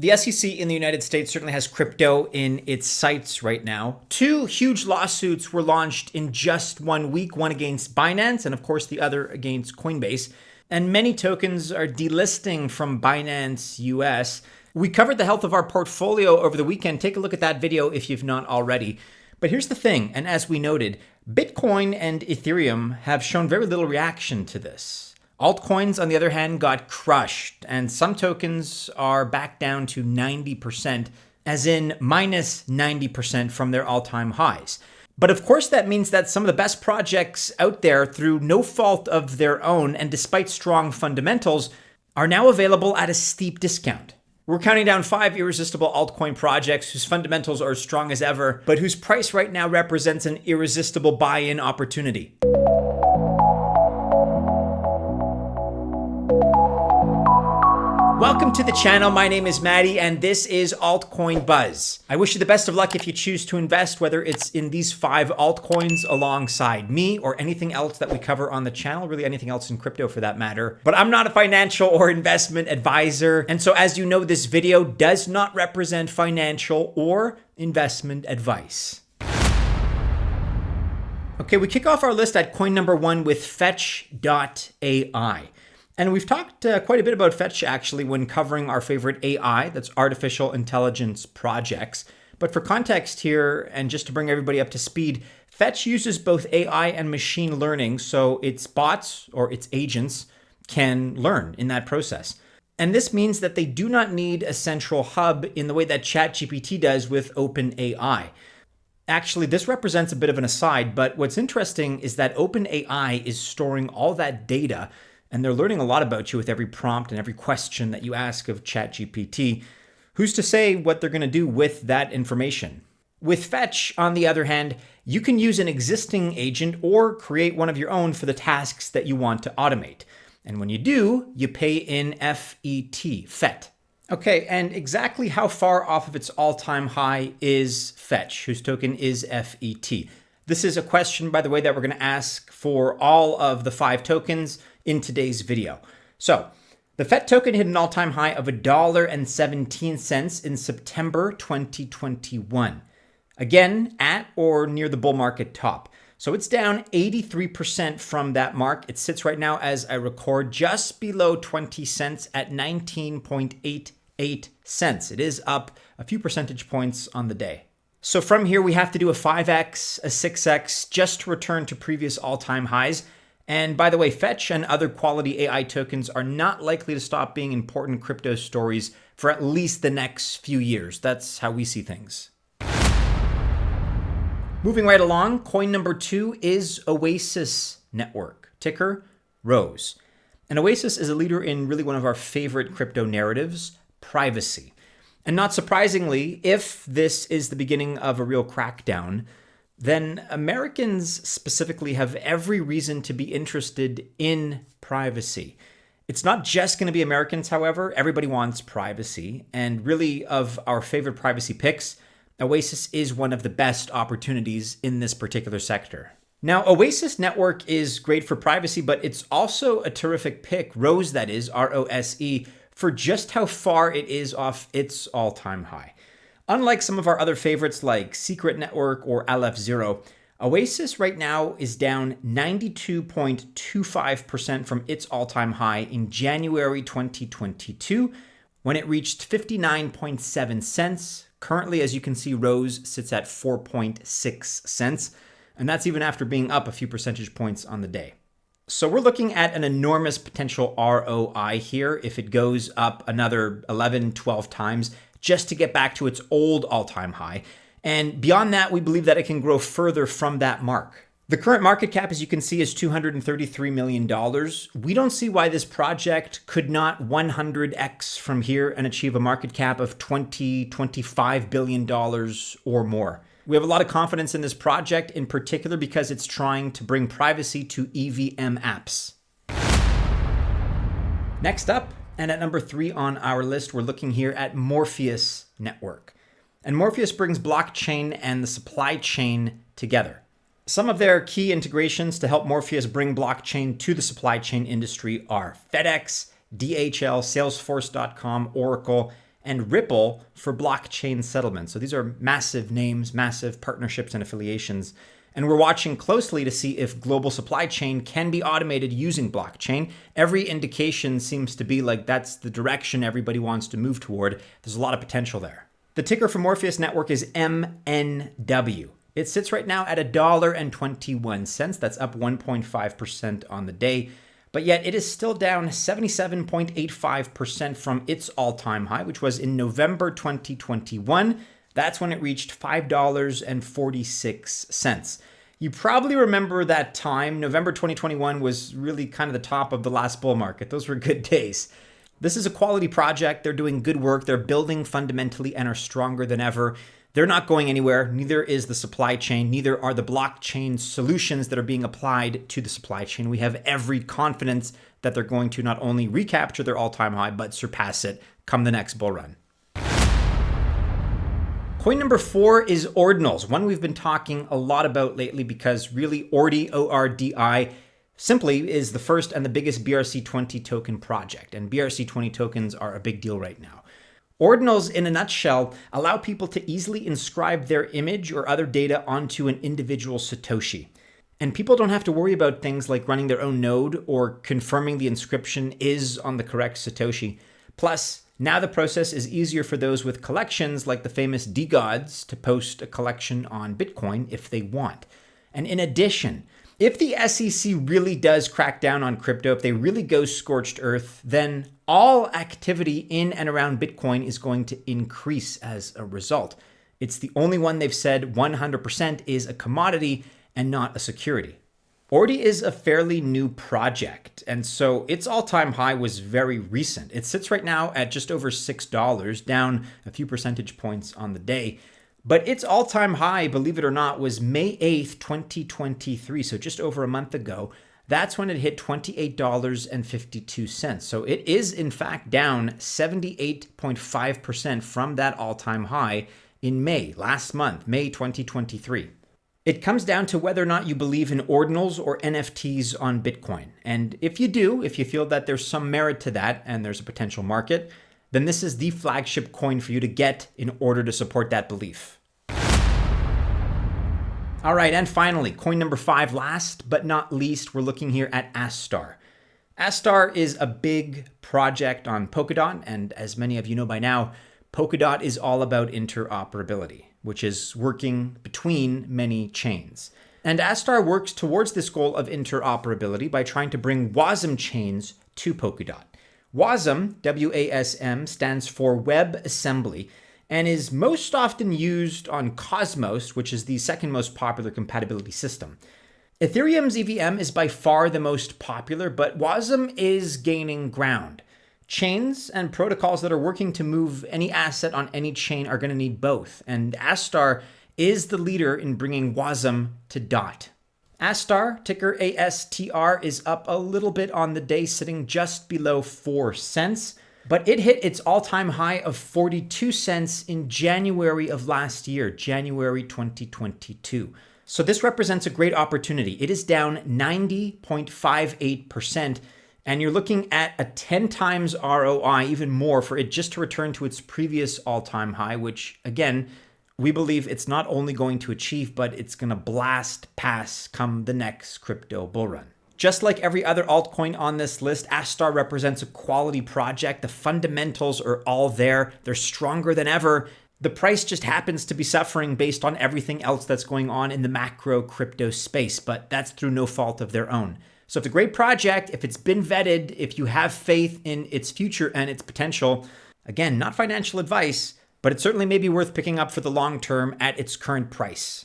The SEC in the United States certainly has crypto in its sights right now. Two huge lawsuits were launched in just 1 week, one against Binance and of course the other against Coinbase. And many tokens are delisting from Binance US. We covered the health of our portfolio over the weekend. Take a look at that video if you've not already. But here's the thing, and as we noted, Bitcoin and Ethereum have shown very little reaction to this. Altcoins, on the other hand, got crushed, and some tokens are back down to 90%, as in minus 90% from their all-time highs. But of course, that means that some of the best projects out there, through no fault of their own and despite strong fundamentals, are now available at a steep discount. We're counting down 5 irresistible altcoin projects whose fundamentals are as strong as ever, but whose price right now represents an irresistible buy-in opportunity. Welcome to the channel. My name is Maddie and this is Altcoin Buzz. I wish you the best of luck if you choose to invest, whether it's in these 5 altcoins alongside me or anything else that we cover on the channel, really anything else in crypto for that matter. But I'm not a financial or investment advisor. And so as you know, this video does not represent financial or investment advice. Okay, we kick off our list at coin number 1 with Fetch.ai. And we've talked quite a bit about Fetch actually when covering our favorite AI, that's artificial intelligence projects. But for context here, and just to bring everybody up to speed, Fetch uses both AI and machine learning, so its bots or its agents can learn in that process. And this means that they do not need a central hub in the way that ChatGPT does with OpenAI. Actually, this represents a bit of an aside, but what's interesting is that OpenAI is storing all that data, and they're learning a lot about you with every prompt and every question that you ask of ChatGPT. Who's to say what they're going to do with that information? With Fetch, on the other hand, you can use an existing agent or create one of your own for the tasks that you want to automate. And when you do, you pay in FET. Okay, and exactly how far off of its all-time high is Fetch, whose token is FET? This is a question, by the way, that we're going to ask for all of the 5 tokens in today's video. So the FET token hit an all-time high of $1.17 in September 2021. Again, at or near the bull market top. So it's down 83% from that mark. It sits right now as I record just below 20 cents at 19.88 cents. It is up a few percentage points on the day. So from here, we have to do a 5x, a 6x just to return to previous all-time highs. And by the way, Fetch and other quality AI tokens are not likely to stop being important crypto stories for at least the next few years. That's how we see things. Moving right along, coin number 2 is Oasis Network, ticker ROSE. And Oasis is a leader in really one of our favorite crypto narratives, privacy. And not surprisingly, if this is the beginning of a real crackdown, then Americans specifically have every reason to be interested in privacy. It's not just going to be Americans, however. Everybody wants privacy. And really, of our favorite privacy picks, Oasis is one of the best opportunities in this particular sector. Now, Oasis Network is great for privacy, but it's also a terrific pick, ROSE that is, ROSE, for just how far it is off its all-time high. Unlike some of our other favorites like Secret Network or Aleph0, Oasis right now is down 92.25% from its all-time high in January 2022 when it reached 59.7 cents. Currently, as you can see, ROSE sits at 4.6 cents, and that's even after being up a few percentage points on the day. So we're looking at an enormous potential ROI here if it goes up another 11, 12 times just to get back to its old all-time high. And beyond that, we believe that it can grow further from that mark. The current market cap, as you can see, is $233 million. We don't see why this project could not 100x from here and achieve a market cap of $25 billion or more. We have a lot of confidence in this project, in particular because it's trying to bring privacy to EVM apps. Next up, and at number 3 on our list, we're looking here at Morpheus Network. And Morpheus brings blockchain and the supply chain together. Some of their key integrations to help Morpheus bring blockchain to the supply chain industry are FedEx, DHL, Salesforce.com, Oracle, and Ripple for blockchain settlement. So these are massive names, massive partnerships and affiliations. And we're watching closely to see if global supply chain can be automated using blockchain. Every indication seems to be like that's the direction everybody wants to move toward. There's a lot of potential there. The ticker for Morpheus Network is MNW. It sits right now at $1.21. That's up 1.5% on the day. But yet it is still down 77.85% from its all-time high, which was in November 2021. That's when it reached $5.46. You probably remember that time. November 2021 was really kind of the top of the last bull market. Those were good days. This is a quality project. They're doing good work. They're building fundamentally and are stronger than ever. They're not going anywhere. Neither is the supply chain. Neither are the blockchain solutions that are being applied to the supply chain. We have every confidence that they're going to not only recapture their all-time high, but surpass it come the next bull run. Coin number 4 is Ordinals, one we've been talking a lot about lately because really ORDI, ORDI, simply is the first and the biggest BRC20 token project. And BRC20 tokens are a big deal right now. Ordinals, in a nutshell, allow people to easily inscribe their image or other data onto an individual Satoshi. And people don't have to worry about things like running their own node or confirming the inscription is on the correct Satoshi. Plus, now the process is easier for those with collections like the famous DeGods to post a collection on Bitcoin if they want. And in addition, if the SEC really does crack down on crypto, if they really go scorched earth, then all activity in and around Bitcoin is going to increase as a result. It's the only one they've said 100% is a commodity and not a security. ORDI is a fairly new project, and so its all-time high was very recent. It sits right now at just over $6, down a few percentage points on the day. But its all-time high, believe it or not, was May 8th, 2023, so just over a month ago. That's when it hit $28.52. So it is, in fact, down 78.5% from that all-time high in May, last month, May 2023. It comes down to whether or not you believe in ordinals or NFTs on Bitcoin. And if you do, if you feel that there's some merit to that and there's a potential market, then this is the flagship coin for you to get in order to support that belief. All right, and finally, coin number 5, last but not least, we're looking here at Astar. Astar is a big project on Polkadot, and as many of you know by now, Polkadot is all about interoperability, which is working between many chains. And Astar works towards this goal of interoperability by trying to bring WASM chains to Polkadot. WASM, W-A-S-M, stands for WebAssembly and is most often used on Cosmos, which is the second most popular compatibility system. Ethereum's EVM is by far the most popular, but WASM is gaining ground. Chains and protocols that are working to move any asset on any chain are going to need both, and Astar is the leader in bringing WASM to DOT. Astar, ticker ASTR, is up a little bit on the day, sitting just below 4 cents, but it hit its all-time high of 42 cents in January of last year, January 2022. So this represents a great opportunity. It is down 90.58%, and you're looking at a 10 times ROI, even more, for it just to return to its previous all-time high, which, again, we believe it's not only going to achieve, but it's going to blast past come the next crypto bull run. Just like every other altcoin on this list, Astar represents a quality project. The fundamentals are all there. They're stronger than ever. The price just happens to be suffering based on everything else that's going on in the macro crypto space, but that's through no fault of their own. So it's a great project. If it's been vetted, if you have faith in its future and its potential, again, not financial advice, but it certainly may be worth picking up for the long term at its current price.